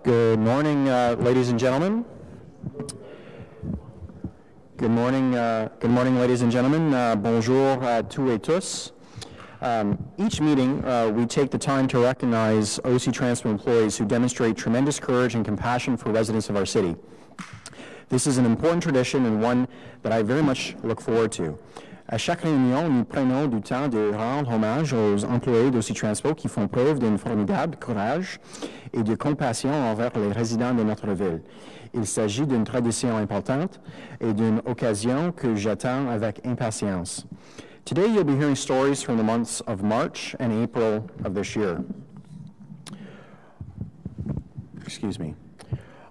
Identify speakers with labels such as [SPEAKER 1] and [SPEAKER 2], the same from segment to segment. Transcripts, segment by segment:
[SPEAKER 1] Good morning, ladies and gentlemen. Good morning, ladies and gentlemen. Bonjour à tous et tous. Each meeting, we take the time to recognize OC Transpo employees who demonstrate tremendous courage and compassion for residents of our city. This is an important tradition and one that I very much look forward to. À chaque réunion, nous prenons du temps de rendre hommage aux employés d'OC Transpo qui font preuve d'un formidable courage et de compassion envers les résidents de notre ville. Il s'agit d'une tradition importante et d'une occasion que j'attends avec impatience. Today you'll be hearing stories from the months of March and April of this year. Excuse me.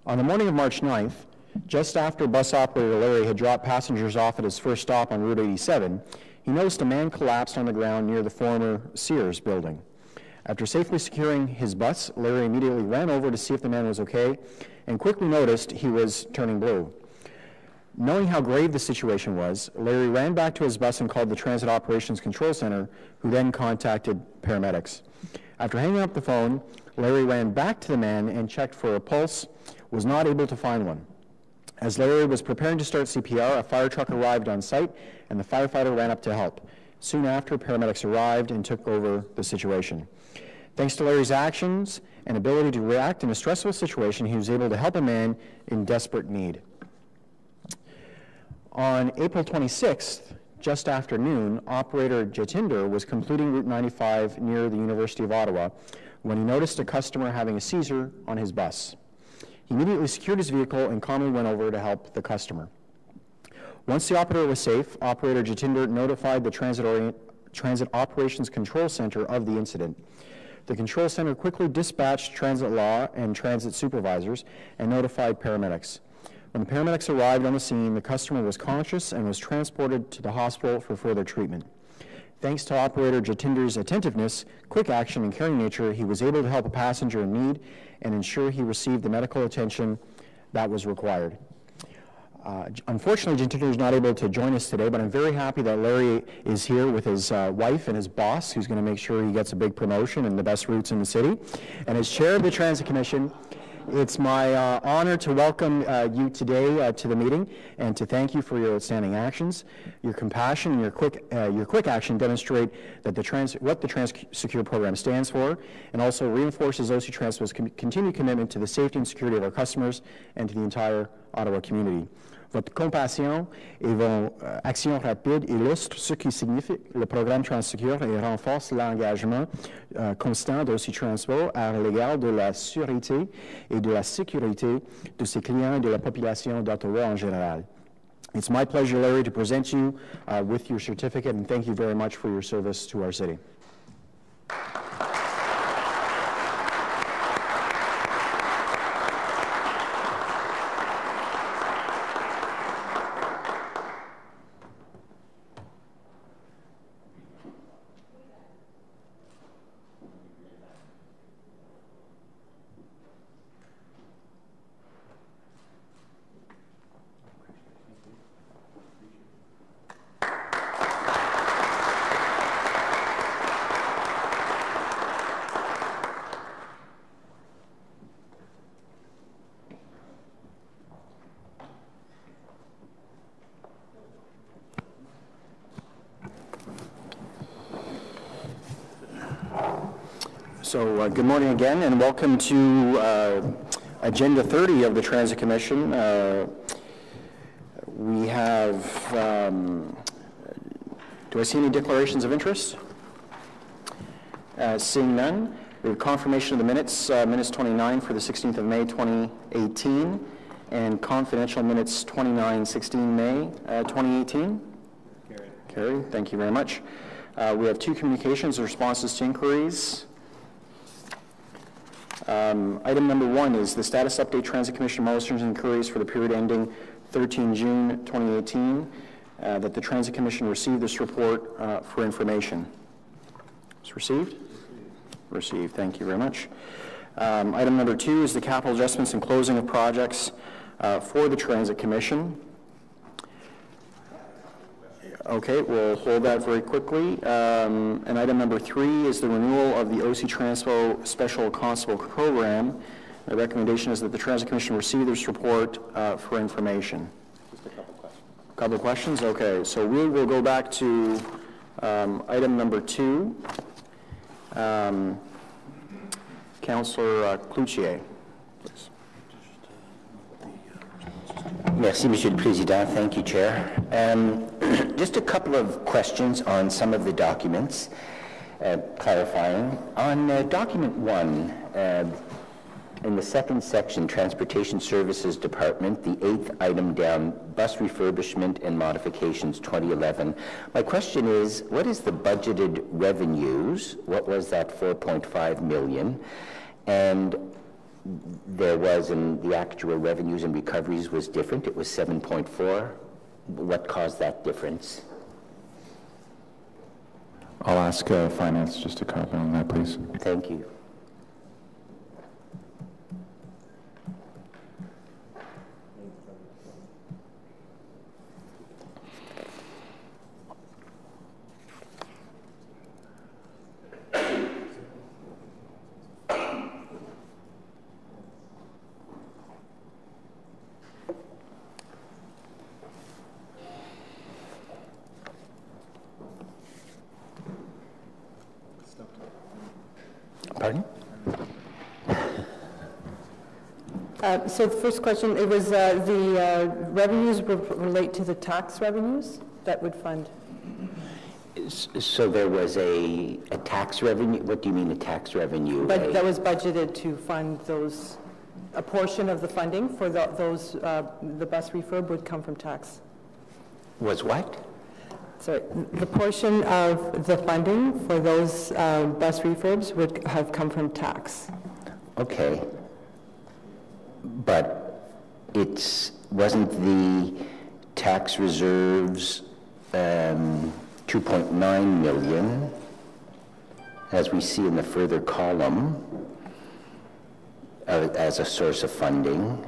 [SPEAKER 1] On the morning of March 9th, just after bus operator Larry had dropped passengers off at his first stop on Route 87, he noticed a man collapsed on the ground near the former Sears building. After safely securing his bus, Larry immediately ran over to see if the man was okay and quickly noticed he was turning blue. Knowing how grave the situation was, Larry ran back to his bus and called the Transit Operations Control Center, who then contacted paramedics. After hanging up the phone, Larry ran back to the man and checked for a pulse, was not able to find one. As Larry was preparing to start CPR, a fire truck arrived on site, and the firefighter ran up to help. Soon after, paramedics arrived and took over the situation. Thanks to Larry's actions and ability to react in a stressful situation, he was able to help a man in desperate need. On April 26th, just after noon, operator Jatinder was completing Route 95 near the University of Ottawa when he noticed a customer having a seizure on his bus. He immediately secured his vehicle and calmly went over to help the customer. Once the operator was safe, operator Jatinder notified the Transit Operations Control Center of the incident. The control center quickly dispatched transit law and transit supervisors and notified paramedics. When the paramedics arrived on the scene, the customer was conscious and was transported to the hospital for further treatment. Thanks to operator Jatinder's attentiveness, quick action, and caring nature, he was able to help a passenger in need and ensure he received the medical attention that was required. Unfortunately, Jatinder is not able to join us today, but I'm very happy that Larry is here with his wife and his boss, who's going to make sure he gets a big promotion and the best routes in the city. And as chair of the Transit Commission, it's my honor to welcome you today to the meeting and to thank you for your outstanding actions. Your compassion and your quick action demonstrate that what the TransSecure program stands for, and also reinforces OC Transpo's continued commitment to the safety and security of our customers and to the entire Ottawa community. Votre compassion et vos actions rapides illustrent ce qui signifie le programme TransSecure et renforce l'engagement constant d'OC Transpo à l'égard de la sûreté et de la sécurité de ses clients et de la population d'Ottawa en général. It's my pleasure, Larry, to present you with your certificate, and thank you very much for your service to our city. So good morning again, and welcome to Agenda 30 of the Transit Commission. We have, do I see any declarations of interest? Seeing none, we have confirmation of the minutes, minutes 29 for the 16th of May 2018, and confidential minutes 29-16 May 2018. Carried. Thank you very much. We have two communications, responses to inquiries. Item number 1 is the status update Transit Commission motions and inquiries for the period ending 13 June 2018, that the Transit Commission received this report for information. It's received? Received. Thank you very much. Item number 2 is the capital adjustments and closing of projects for the Transit Commission. Okay, we'll hold that very quickly. And item number 3 is the renewal of the OC Transpo Special Constable Program. My recommendation is that the Transit Commission receive this report for information.
[SPEAKER 2] Just a couple questions.
[SPEAKER 1] Couple of questions? Okay, so we will go back to item number 2. Councillor Cloutier, please.
[SPEAKER 3] Merci, Monsieur le Président. Thank you, Chair. Just a couple of questions on some of the documents, clarifying. On document 1, in the second section, Transportation Services Department, the 8th item down, bus refurbishment and modifications 2011. My question is, what is the budgeted revenues? What was that 4.5 million? And there was, in the actual revenues and recoveries was different. It was 7.4. What caused that difference?
[SPEAKER 2] I'll ask Finance just to comment on that, please.
[SPEAKER 3] Thank you. Pardon?
[SPEAKER 4] So the first question, it was the revenues relate to the tax revenues that would fund.
[SPEAKER 3] So there was a tax revenue. What do you mean a tax revenue?
[SPEAKER 4] But that was budgeted to fund those, a portion of the funding for the bus refurb would come from tax.
[SPEAKER 3] Was what?
[SPEAKER 4] So the portion of the funding for those bus refurbs would have come from tax.
[SPEAKER 3] Okay. But wasn't the tax reserves 2.9 million, as we see in the further column, as a source of funding,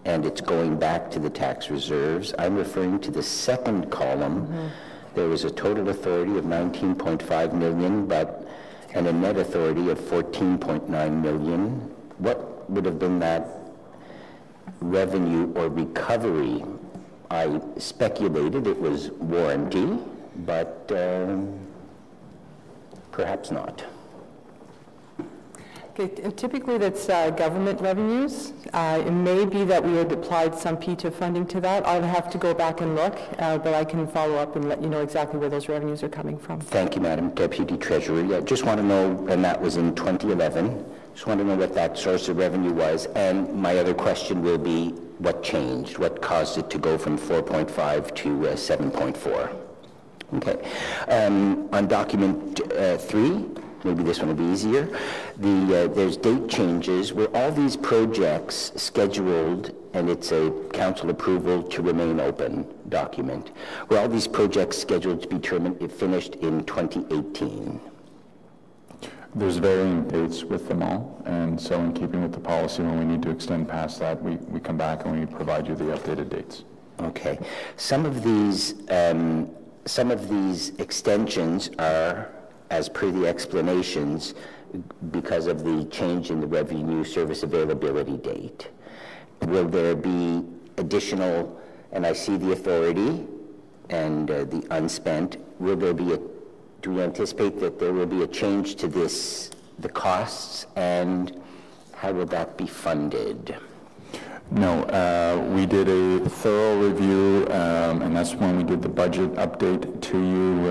[SPEAKER 3] and it's going back to the tax reserves. I'm referring to the second column. Mm-hmm. There was a total authority of 19.5 million, and a net authority of 14.9 million. What would have been that revenue or recovery? I speculated it was warranty, but perhaps not.
[SPEAKER 4] Okay, typically that's government revenues. It may be that we had applied some PTIF funding to that. I'll have to go back and look, but I can follow up and let you know exactly where those revenues are coming from.
[SPEAKER 3] Thank you, Madam Deputy Treasurer. Yeah, just want to know, and that was in 2011. Just want to know what that source of revenue was. And my other question will be, what changed? What caused it to go from 4.5 to 7.4? Okay. On document 3, maybe this one will be easier. There's date changes. Were all these projects scheduled, and it's a council approval to remain open document, were all these projects scheduled to be finished in 2018?
[SPEAKER 2] There's varying dates with them all, and so in keeping with the policy, when we need to extend past that, we come back and we provide you the updated dates.
[SPEAKER 3] Okay. Some of these extensions are, as per the explanations, because of the change in the revenue service availability date. Will there be additional, and I see the authority and the unspent, will there be do we anticipate that there will be a change to the costs, and how will that be funded?
[SPEAKER 2] No, we did a thorough review, and that's when we did the budget update to you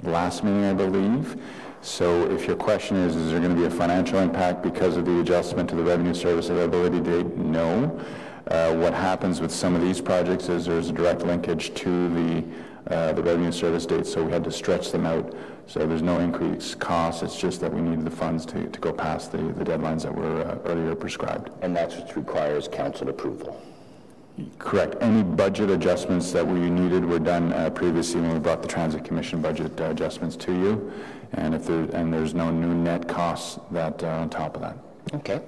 [SPEAKER 2] last meeting, I believe. So if your question is there going to be a financial impact because of the adjustment to the revenue service availability date? No. What happens with some of these projects is there's a direct linkage to the revenue service date, so we had to stretch them out. So there's no increased cost. It's just that we needed the funds to go past the deadlines that were earlier prescribed.
[SPEAKER 3] And that's what requires council approval.
[SPEAKER 2] Correct. Any budget adjustments that we needed were done previously when we brought the Transit Commission budget adjustments to you, and there's no new net costs that on top of that.
[SPEAKER 3] Okay.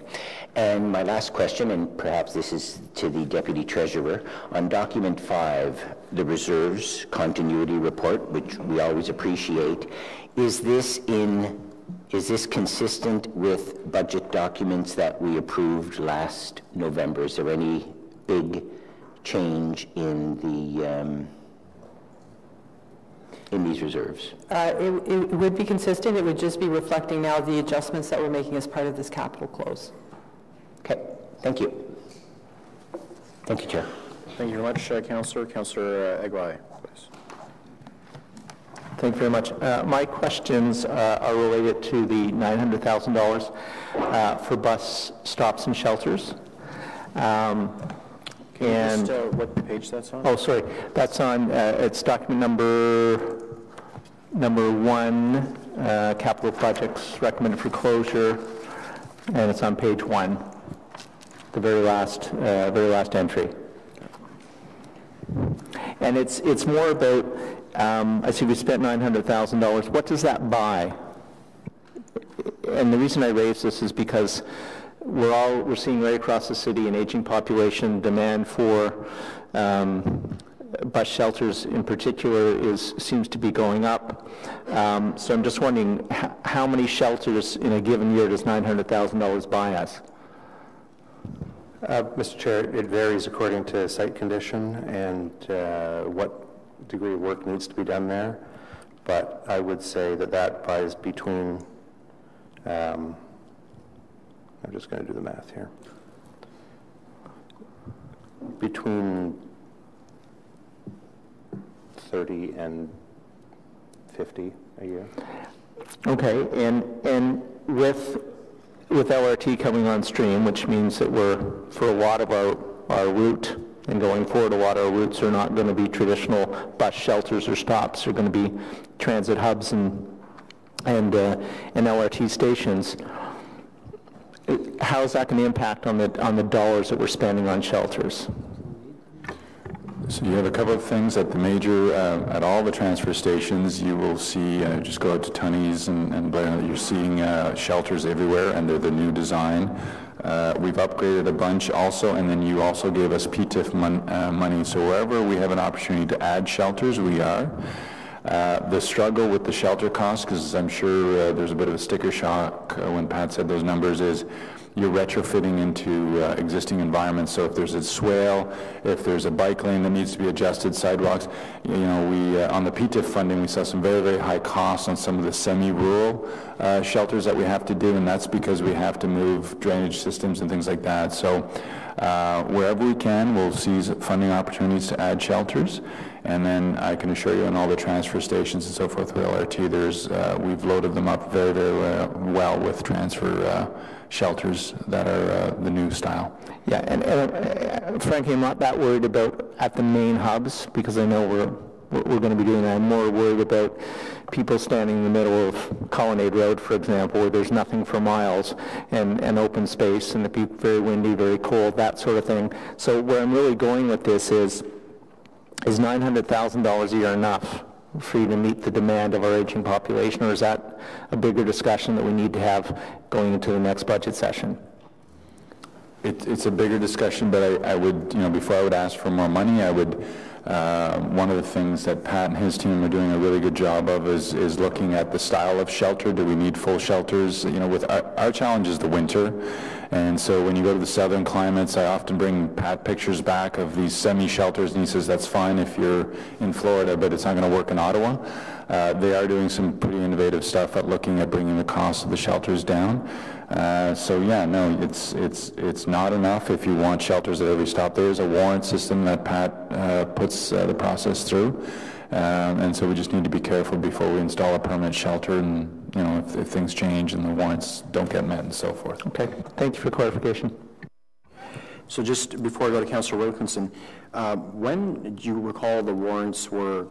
[SPEAKER 3] And my last question, and perhaps this is to the Deputy Treasurer, on document 5, the reserves continuity report, which we always appreciate, is this in Is this consistent with budget documents that we approved last November? Is there any big change in these reserves?
[SPEAKER 4] It would be consistent. It would just be reflecting now the adjustments that we're making as part of this capital close.
[SPEAKER 3] Okay, thank you. Thank you, Chair.
[SPEAKER 1] Thank you very much, Councillor. Councillor Eglai, please.
[SPEAKER 5] Thank you very much. My questions are related to the $900,000 for bus stops and shelters.
[SPEAKER 1] Can you just, what page that's on?
[SPEAKER 5] Oh, sorry. That's on, it's document number 1, capital projects recommended for closure, and it's on page 1, the very last entry. And it's more about, I see we spent $900,000. What does that buy? And the reason I raise this is because we're seeing right across the city an aging population. Demand for bus shelters in particular seems to be going up. So I'm just wondering how many shelters in a given year does $900,000 buy us?
[SPEAKER 6] Mr. Chair, it varies according to site condition and what degree of work needs to be done there, but I would say that buys between, I'm just going to do the math here, between 30 and 50 a year.
[SPEAKER 5] Okay, and with LRT coming on stream, which means that for a lot of our route, and going forward, a lot of our routes are not going to be traditional bus shelters or stops. They're going to be transit hubs and LRT stations. How is that going to impact on the dollars that we're spending on shelters?
[SPEAKER 2] So you have a couple of things at the major, at all the transfer stations. You will see, just go out to Tunney's and Blair, you're seeing shelters everywhere, and they're the new design. We've upgraded a bunch also, and then you also gave us PTIF money. So wherever we have an opportunity to add shelters, we are. The struggle with the shelter costs, because I'm sure there's a bit of a sticker shock when Pat said those numbers, is you're retrofitting into existing environments. So if there's a swale, if there's a bike lane that needs to be adjusted, sidewalks, you know, we on the PTIF funding, we saw some very, very high costs on some of the semi-rural shelters that we have to do, and that's because we have to move drainage systems and things like that. So wherever we can, we'll seize funding opportunities to add shelters. And then I can assure you on all the transfer stations and so forth with LRT, we've loaded them up very, very well with transfer shelters that are the new style.
[SPEAKER 5] Yeah, and frankly, I'm not that worried about at the main hubs, because I know we're going to be doing that. I'm more worried about people standing in the middle of Colonnade Road, for example, where there's nothing for miles, and open space, and it'd be very windy, very cold, that sort of thing. So where I'm really going with this is $900,000 a year enough for you to meet the demand of our aging population, or is that a bigger discussion that we need to have going into the next budget session?
[SPEAKER 2] It's a bigger discussion, but I would, before I would ask for more money, I would, one of the things that Pat and his team are doing a really good job of is looking at the style of shelter. Do we need full shelters? With our challenge is the winter. And so when you go to the southern climates, I often bring Pat pictures back of these semi-shelters, and he says that's fine if you're in Florida, but it's not going to work in Ottawa. They are doing some pretty innovative stuff at looking at bringing the cost of the shelters down. So yeah, no, it's not enough if you want shelters at every stop. There is a warrant system that Pat puts the process through, and so we just need to be careful before we install a permanent shelter, and if things change and the warrants don't get met and so forth.
[SPEAKER 5] Okay, thank you for clarification.
[SPEAKER 1] So just before I go to Councillor Wilkinson, when do you recall the warrants were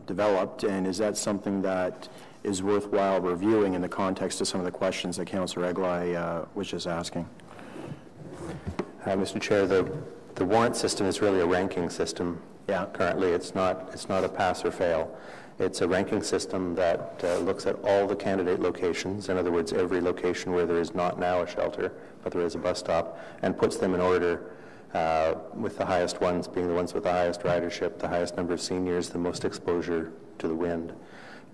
[SPEAKER 1] developed, and is that something that is worthwhile reviewing in the context of some of the questions that Councillor Eglai was just asking?
[SPEAKER 6] Mr. Chair, the warrant system is really a ranking system.
[SPEAKER 1] Yeah.
[SPEAKER 6] Currently, it's not a pass or fail. It's a ranking system that looks at all the candidate locations, in other words, every location where there is not now a shelter, but there is a bus stop, and puts them in order, with the highest ones being the ones with the highest ridership, the highest number of seniors, the most exposure to the wind.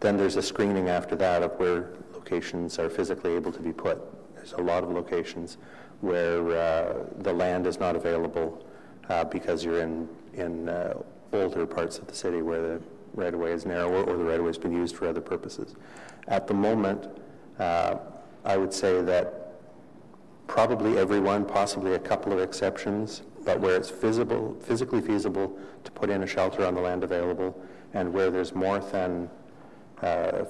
[SPEAKER 6] Then there's a screening after that of where locations are physically able to be put. There's a lot of locations where the land is not available because you're in older parts of the city where the right-of-way is narrower or the right-of-way has been used for other purposes. At the moment, I would say that probably everyone, possibly a couple of exceptions, but where it's physically feasible to put in a shelter on the land available, and where there's more than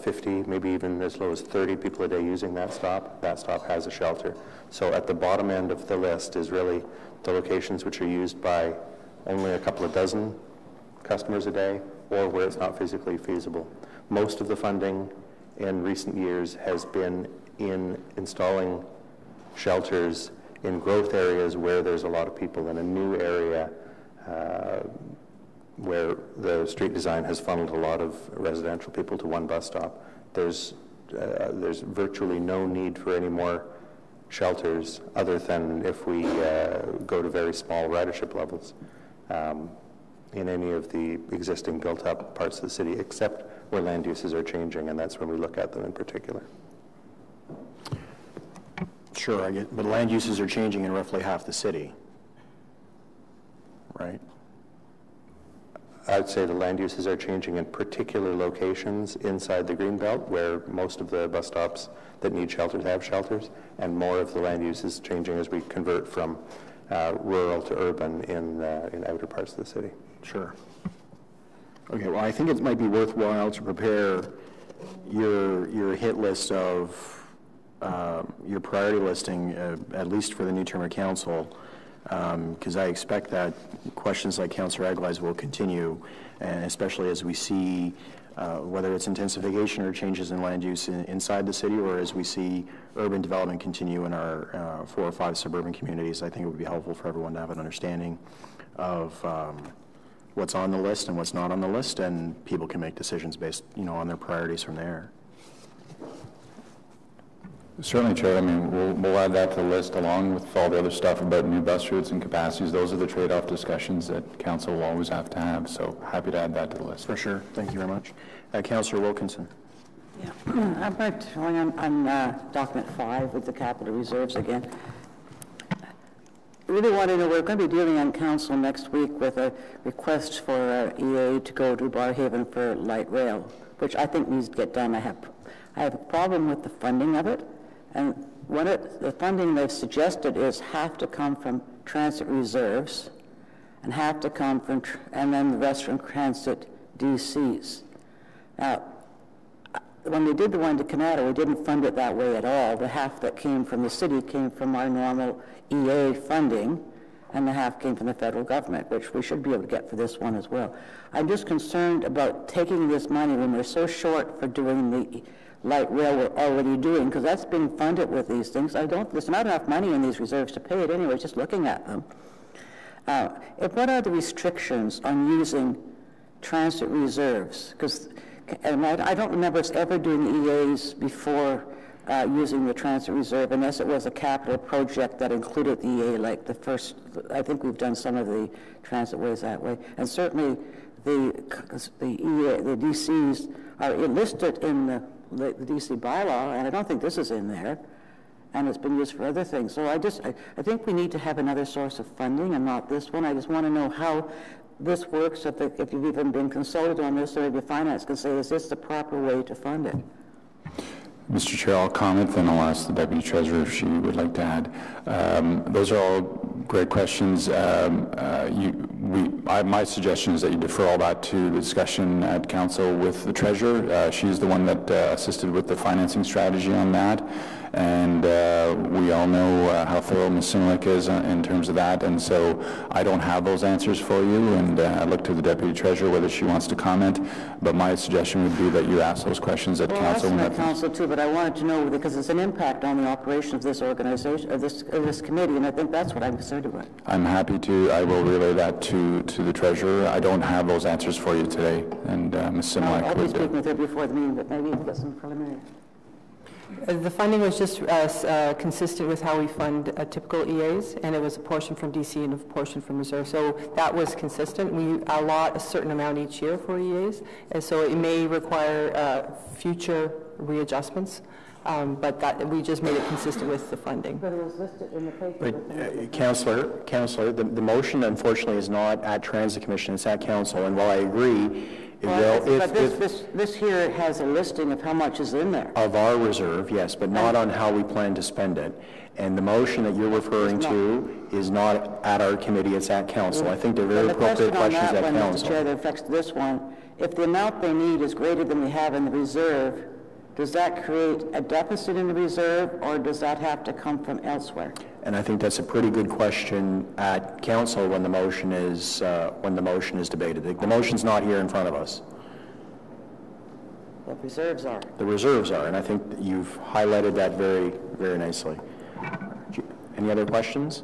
[SPEAKER 6] 50, maybe even as low as 30 people a day using that stop has a shelter. So at the bottom end of the list is really the locations which are used by only a couple of dozen customers a day, or where it's not physically feasible. Most of the funding in recent years has been in installing shelters in growth areas where there's a lot of people, in a new area where the street design has funneled a lot of residential people to one bus stop. There's virtually no need for any more shelters other than if we go to very small ridership levels in any of the existing built-up parts of the city, except where land uses are changing, and that's when we look at them in particular.
[SPEAKER 1] Sure, I get, but land uses are changing in roughly half the city, right?
[SPEAKER 6] I'd say the land uses are changing in particular locations inside the Greenbelt, where most of the bus stops that need shelters have shelters, and more of the land use is changing as we convert from rural to urban in outer parts of the city.
[SPEAKER 1] Sure. Okay, well, I think it might be worthwhile to prepare your hit list of your priority listing, at least for the new term of council, because I expect that questions like Councillor Aguilar's will continue, and especially as we see whether it's intensification or changes in land use inside the city, or as we see urban development continue in our 4 or 5 suburban communities. I think it would be helpful for everyone to have an understanding of what's on the list and what's not on the list, and people can make decisions based, on their priorities from there.
[SPEAKER 2] Certainly, Chair. I mean, we'll add that to the list along with all the other stuff about new bus routes and capacities. Those are the trade-off discussions that Council will always have to have, so happy to add that to the list.
[SPEAKER 1] For sure. Thank you very much. Councillor Wilkinson.
[SPEAKER 7] Yeah, I'm back to on document 5 with the capital reserves again. I really want to know, we're going to be dealing on council next week with a request for EA to go to Barrhaven for light rail, which I think needs to get done. I have a problem with the funding of it, and the funding they've suggested is have to come from transit reserves and have to come from, and then the rest from transit DCs. Now, when we did the one to Canada, we didn't fund it that way at all. The half that came from the city came from our normal EA funding, and the half came from the federal government, which we should be able to get for this one as well. I'm just concerned about taking this money when we're so short for doing the light rail we're already doing, because that's being funded with these things. There's not enough money in these reserves to pay it anyway, just looking at them. What are the restrictions on using transit reserves? Because I don't remember us ever doing the EAs before using the transit reserve, unless it was a capital project that included the EA, like the first, I think we've done some of the transit ways that way. And certainly the DCs are listed in the DC bylaw, and I don't think this is in there, and it's been used for other things. So I think we need to have another source of funding and not this one. I just want to know how this works, if you've even been consulted on this, or maybe finance can say, is this the proper way to fund it?
[SPEAKER 2] Mr. Chair, I'll comment, then I'll ask the Deputy Treasurer if she would like to add. Those are all great questions. My suggestion is that you defer all that to the discussion at Council with the Treasurer. She's the one that assisted with the financing strategy on that, and we all know how thorough Ms. Simlick is in terms of that, and so I don't have those answers for you, and I look to the Deputy Treasurer whether she wants to comment, but my suggestion would be that you ask those questions at Council.
[SPEAKER 7] Well, at Council too, but I wanted to know, because it's an impact on the operation of this organization, of this committee, and I think that's what I'm concerned about.
[SPEAKER 2] I'm happy to. I will relay that to the Treasurer. I don't have those answers for you today, and Ms. Simlick
[SPEAKER 7] I'll be speaking with her before the meeting, but maybe we'll get some preliminary.
[SPEAKER 4] The funding was just consistent with how we fund typical EAs, and it was a portion from DC and a portion from reserve. So that was consistent. We allot a certain amount each year for EAs, and so it may require future readjustments, but that we just made it consistent with the funding.
[SPEAKER 7] But it was listed in the paper.
[SPEAKER 1] But, Councillor, the motion unfortunately is not at Transit Commission, it's at Council, and while I agree,
[SPEAKER 7] This here has a listing of how much is in there.
[SPEAKER 1] of our reserve, yes, but not on how we plan to spend it. And the motion that you're referring to is not at our committee, it's at Council. I think they're very appropriate questions at
[SPEAKER 7] Mr.
[SPEAKER 1] Council.
[SPEAKER 7] Chair, that affects this one, if the amount they need is greater than we have in the reserve, does that create a deficit in the reserve, or does that have to come from elsewhere?
[SPEAKER 1] And I think that's a pretty good question at Council when the motion is debated. The motion's not here in front of us.
[SPEAKER 7] The reserves are.
[SPEAKER 1] The reserves are, and I think that you've highlighted that very, very nicely. Any other questions?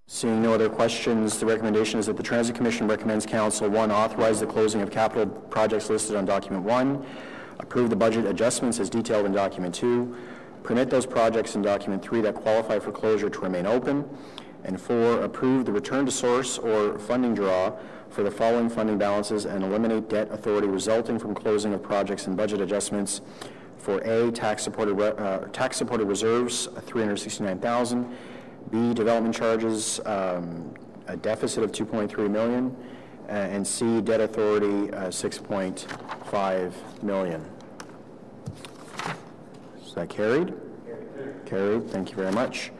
[SPEAKER 1] Seeing no other questions, the recommendation is that the Transit Commission recommends Council, 1, authorize the closing of capital projects listed on document 1, approve the budget adjustments as detailed in document 2, permit those projects in document 3 that qualify for closure to remain open, and 4, approve the return to source or funding draw for the following funding balances and eliminate debt authority resulting from closing of projects and budget adjustments for A, tax-supported reserves, $369,000, B, development charges, a deficit of $2.3 million, and C, debt authority, $6.5 million. Is that carried? Carried. Thank you very much.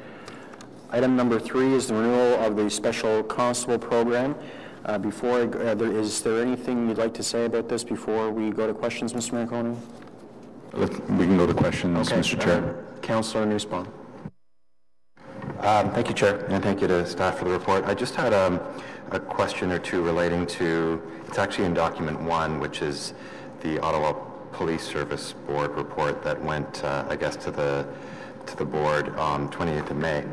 [SPEAKER 1] Item number 3 is the renewal of the Special Constable Program. Is there anything you'd like to say about this before we go to questions, Mr. Marconi?
[SPEAKER 2] We can go to questions,
[SPEAKER 1] Okay.
[SPEAKER 2] Mr. Chair.
[SPEAKER 1] Councillor Nussbaum.
[SPEAKER 8] Thank you, Chair, and thank you to staff for the report. I just had a question or two relating to, it's actually in document 1, which is the Ottawa Police Service Board report that went, I guess, to the board on 28th of May,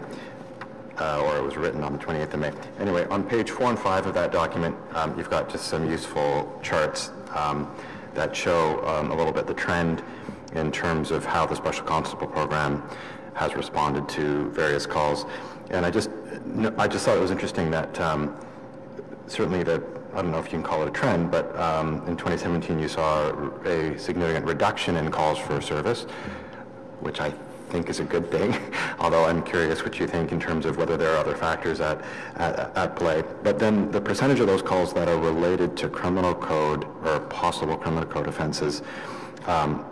[SPEAKER 8] or it was written on the 28th of May. Anyway, on page 4 and 5 of that document, you've got just some useful charts that show a little bit the trend in terms of how the Special Constable Program has responded to various calls. And I just thought it was interesting that certainly I don't know if you can call it a trend, but in 2017 you saw a significant reduction in calls for service, which I think is a good thing, although I'm curious what you think in terms of whether there are other factors at play. But then the percentage of those calls that are related to criminal code or possible criminal code offenses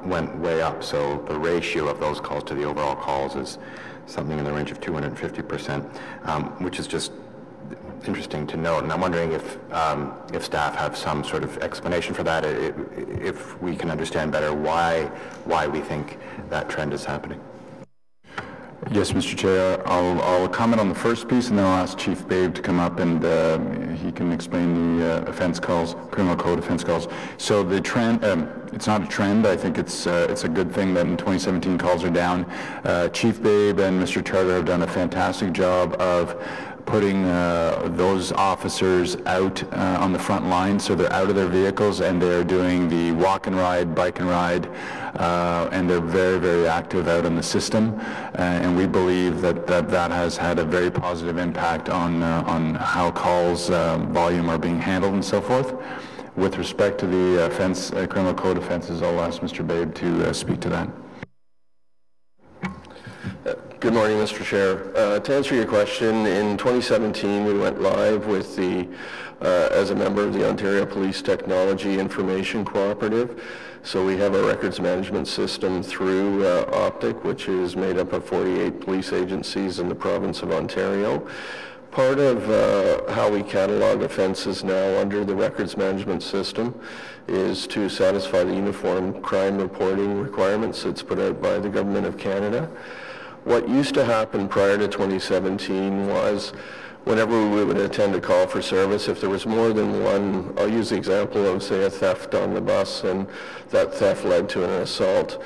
[SPEAKER 8] went way up. So the ratio of those calls to the overall calls is something in the range of 250%, which is just interesting to note. And I'm wondering if staff have some sort of explanation for that, if we can understand better why we think that trend is happening.
[SPEAKER 2] Yes, Mr. Chair. I'll comment on the first piece, and then I'll ask Chief Babe to come up and he can explain the offense calls, criminal code offense calls. So the trend, it's not a trend. I think it's a good thing that in 2017 calls are down. Chief Babe and Mr. Charter have done a fantastic job of putting those officers out on the front line, so they're out of their vehicles and they're doing the walk and ride, bike and ride, and they're very, very active out in the system. And we believe that has had a very positive impact on how calls volume are being handled and so forth. With respect to the criminal code offenses, I'll ask Mr. Babe to speak to that.
[SPEAKER 9] Good morning, Mr. Chair. To answer your question, in 2017 we went live with as a member of the Ontario Police Technology Information Cooperative. So we have a records management system through Optic, which is made up of 48 police agencies in the province of Ontario. Part of how we catalog offences now under the records management system is to satisfy the uniform crime reporting requirements that's put out by the Government of Canada. What used to happen prior to 2017 was whenever we would attend a call for service, if there was more than one, I'll use the example of, say, a theft on the bus, and that theft led to an assault,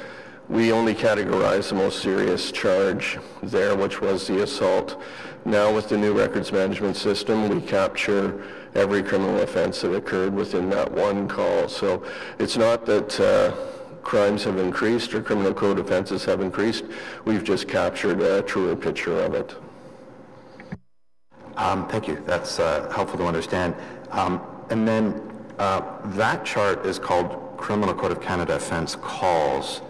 [SPEAKER 9] we only categorized the most serious charge there, which was the assault. Now with the new records management system, we capture every criminal offense that occurred within that one call. So it's not that crimes have increased or criminal code offenses have increased. We've just captured a truer picture of it.
[SPEAKER 8] Thank you. That's helpful to understand. And then that chart is called Criminal Code of Canada Offence Calls,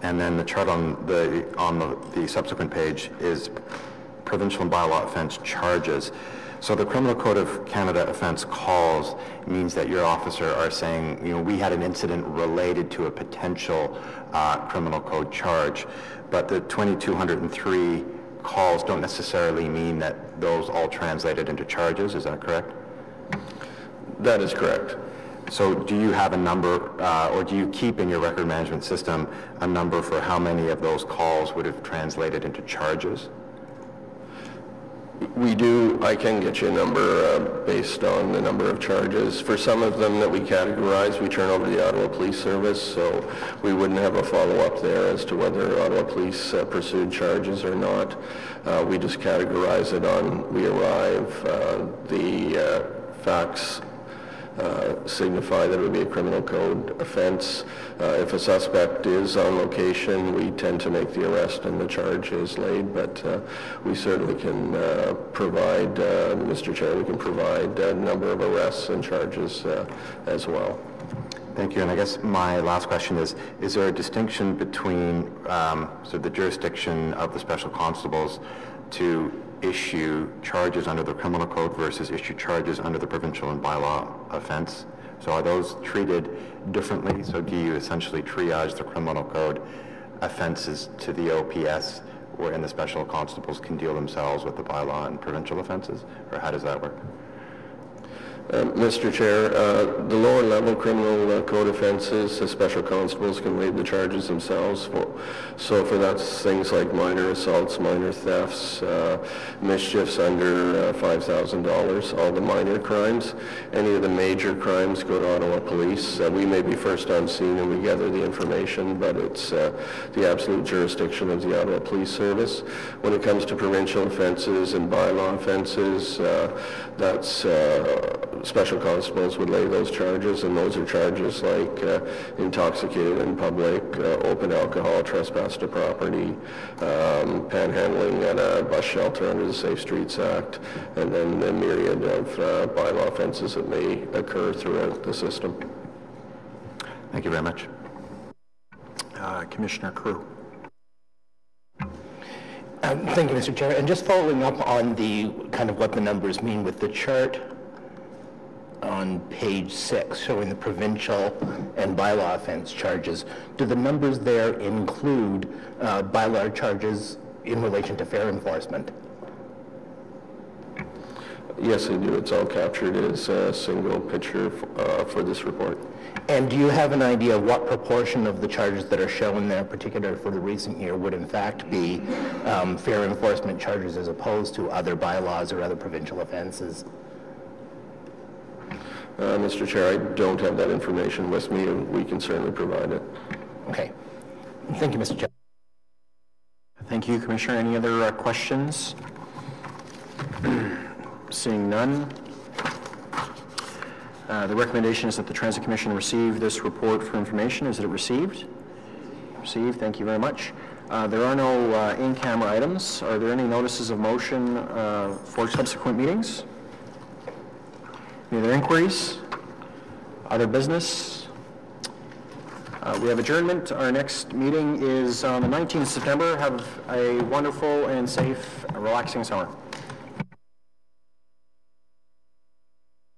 [SPEAKER 8] and then the chart on the subsequent page is Provincial and Bylaw Offence Charges. So the Criminal Code of Canada Offence Calls means that your officer are saying, you know, we had an incident related to a potential criminal code charge, but the 2,203 calls don't necessarily mean that those all translated into charges. Is that correct?
[SPEAKER 9] That is correct.
[SPEAKER 8] So do you have a number, or do you keep in your record management system a number for how many of those calls would have translated into charges?
[SPEAKER 9] We do. I can get you a number based on the number of charges. For some of them that we categorize, we turn over to the Ottawa Police Service, so we wouldn't have a follow-up there as to whether Ottawa Police pursued charges or not. We just categorize it on, we arrive, the facts signify that it would be a criminal code offense. If a suspect is on location, we tend to make the arrest and the charge is laid, but we certainly can provide, Mr. Chair, we can provide a number of arrests and charges as well.
[SPEAKER 8] Thank you. And I guess my last question is there a distinction between the jurisdiction of the special constables to issue charges under the criminal code versus issue charges under the provincial and bylaw offense? So are those treated differently? So do you essentially triage the criminal code offenses to the OPS, wherein the special constables can deal themselves with the bylaw and provincial offenses? Or how does that work?
[SPEAKER 9] Mr. Chair, the lower level criminal code offenses, the special constables can lead the charges themselves. So for that's things like minor assaults, minor thefts, mischiefs under $5,000, all the minor crimes. Any of the major crimes go to Ottawa Police. We may be first on scene and we gather the information, but it's the absolute jurisdiction of the Ottawa Police Service. When it comes to provincial offenses and bylaw offenses, that's special constables would lay those charges, and those are charges like intoxicated in public, open alcohol, trespass to property, panhandling at a bus shelter under the Safe Streets Act, and then a myriad of bylaw offenses that may occur throughout the system.
[SPEAKER 8] Thank you very much.
[SPEAKER 1] Commissioner Crew.
[SPEAKER 10] Thank you, Mr. Chair. And just following up on the kind of what the numbers mean with the chart on page 6, showing the provincial and bylaw offense charges, do the numbers there include bylaw charges in relation to fare enforcement?
[SPEAKER 9] Yes, they do. It's all captured as a single picture for this report.
[SPEAKER 10] And do you have an idea of what proportion of the charges that are shown there, particularly for the recent year, would in fact be fare enforcement charges as opposed to other bylaws or other provincial offenses?
[SPEAKER 9] Mr. Chair, I don't have that information with me, and we can certainly provide it.
[SPEAKER 10] Okay. Thank you, Mr. Chair.
[SPEAKER 1] Thank you, Commissioner. Any other questions? Seeing none. The recommendation is that the Transit Commission receive this report for information. Is it received? Received. Thank you very much. There are no in-camera items. Are there any notices of motion for subsequent meetings? Any other inquiries? Other business? We have adjournment. Our next meeting is on the 19th of September. Have a wonderful and safe, relaxing summer.